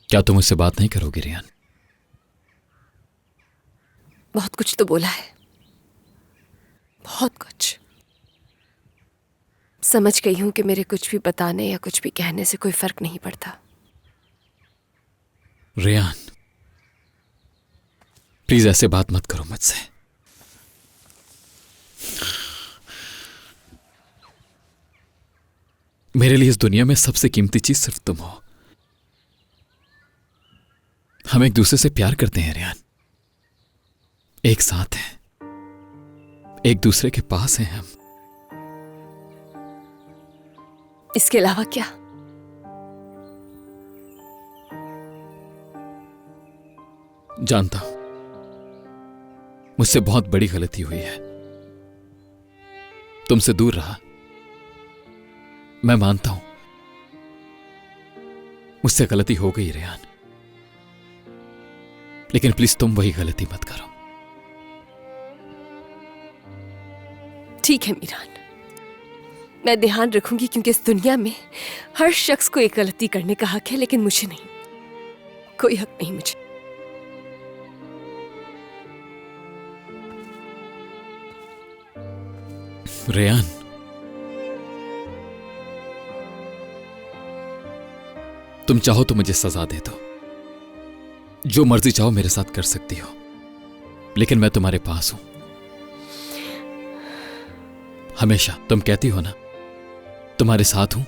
क्या तुम मुझसे बात नहीं करोगी रियान? बहुत कुछ तो बोला है, बहुत कुछ। समझ गई हूं कि मेरे कुछ भी बताने या कुछ भी कहने से कोई फर्क नहीं पड़ता। रियान, प्लीज ऐसे बात मत करो मुझसे। मेरे लिए इस दुनिया में सबसे कीमती चीज सिर्फ तुम हो। हम एक दूसरे से प्यार करते हैं रियान, एक साथ हैं, एक दूसरे के पास हैं हम। इसके अलावा क्या? जानता हूं मुझसे बहुत बड़ी गलती हुई है, तुमसे दूर रहा। मैं मानता हूं मुझसे गलती हो गई रेहान, लेकिन प्लीज तुम वही गलती मत करो। ठीक है मीरान, मैं ध्यान रखूंगी, क्योंकि इस दुनिया में हर शख्स को एक गलती करने का हक है, लेकिन मुझे नहीं, कोई हक नहीं मुझे। रेहान, तुम चाहो तो मुझे सजा दे दो, जो मर्जी चाहो मेरे साथ कर सकती हो, लेकिन मैं तुम्हारे पास हूं हमेशा। तुम कहती हो ना तुम्हारे साथ हूं,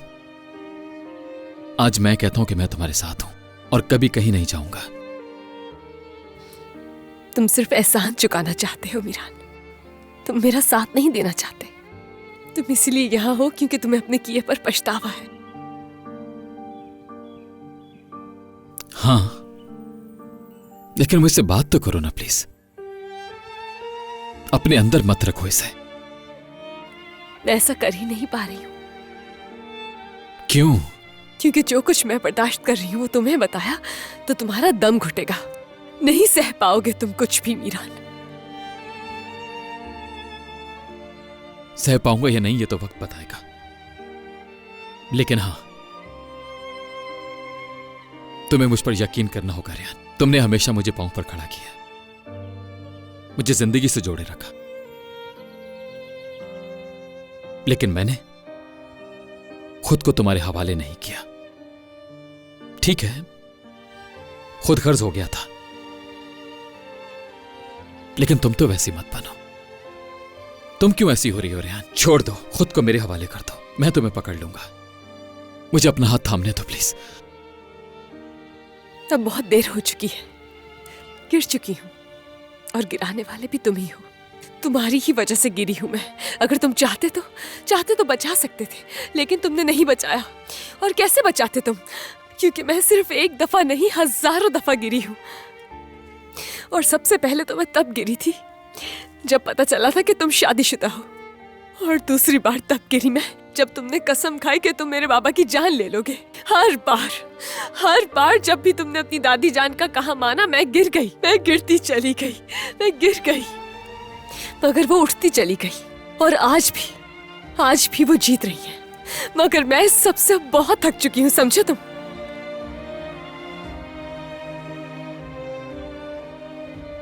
आज मैं कहता हूं कि मैं तुम्हारे साथ हूं और कभी कहीं नहीं जाऊंगा। तुम सिर्फ एहसान चुकाना चाहते हो मीरान, तुम मेरा साथ नहीं देना चाहते। तुम इसलिए यहां हो क्योंकि तुम्हें अपने किए पर पछतावा है। हां, लेकिन मुझसे बात तो करो ना प्लीज, अपने अंदर मत रखो इसे। मैं ऐसा कर ही नहीं पा रही हूं। क्यों? क्योंकि जो कुछ मैं बर्दाश्त कर रही हूं वो तुम्हें बताया तो तुम्हारा दम घुटेगा, नहीं सह पाओगे तुम कुछ भी मीरान। सह पाऊंगा या नहीं ये तो वक्त बताएगा, लेकिन हां, तुम्हें मुझ पर यकीन करना होगा रेहान। तुमने हमेशा मुझे पांव पर खड़ा किया, मुझे जिंदगी से जोड़े रखा, लेकिन मैंने खुद को तुम्हारे हवाले नहीं किया। ठीक है, खुद गर्ज हो गया था, लेकिन तुम तो वैसी मत बनो। तुम क्यों ऐसी हो रही हो रेहान? छोड़ दो, खुद को मेरे हवाले कर दो, मैं तुम्हें पकड़ लूंगा। मुझे अपना हाथ थामने दो प्लीज। अब बहुत देर हो चुकी है, गिर चुकी हूं और गिराने वाले भी तुम ही हो। तुम्हारी ही वजह से गिरी हूं मैं। अगर तुम चाहते तो बचा सकते थे, लेकिन तुमने नहीं बचाया। और कैसे बचाते तुम? क्योंकि मैं सिर्फ एक दफा नहीं, हजारों दफा गिरी हूं। और सबसे पहले तो मैं तब गिरी थी जब पता चला था कि तुम शादीशुदा हो, और दूसरी बार तब गिरी मैं जब तुमने कसम खाई कि तुम मेरे बाबा की जान ले लोगे। हर बार जब भी तुमने अपनी दादी जान का कहा माना, मैं गिर गई, मैं गिरती चली गई, मैं गिर गई, मगर वो उठती चली गई। और आज भी वो जीत रही है, मगर मैं इस सबसे बहुत थक चुकी हूं, समझे तुम?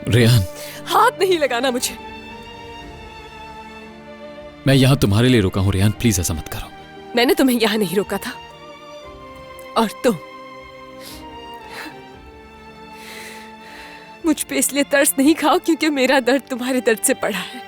रेहान, हाथ नहीं लगाना मुझे। मैं यहां तुम्हारे लिए रुका हूं रेहान, प्लीज ऐसा मत करो। मैंने तुम्हें यहां नहीं रोका था, और तुम मुझ पे इसलिए तरस नहीं खाओ क्योंकि मेरा दर्द तुम्हारे दर्द से बड़ा है।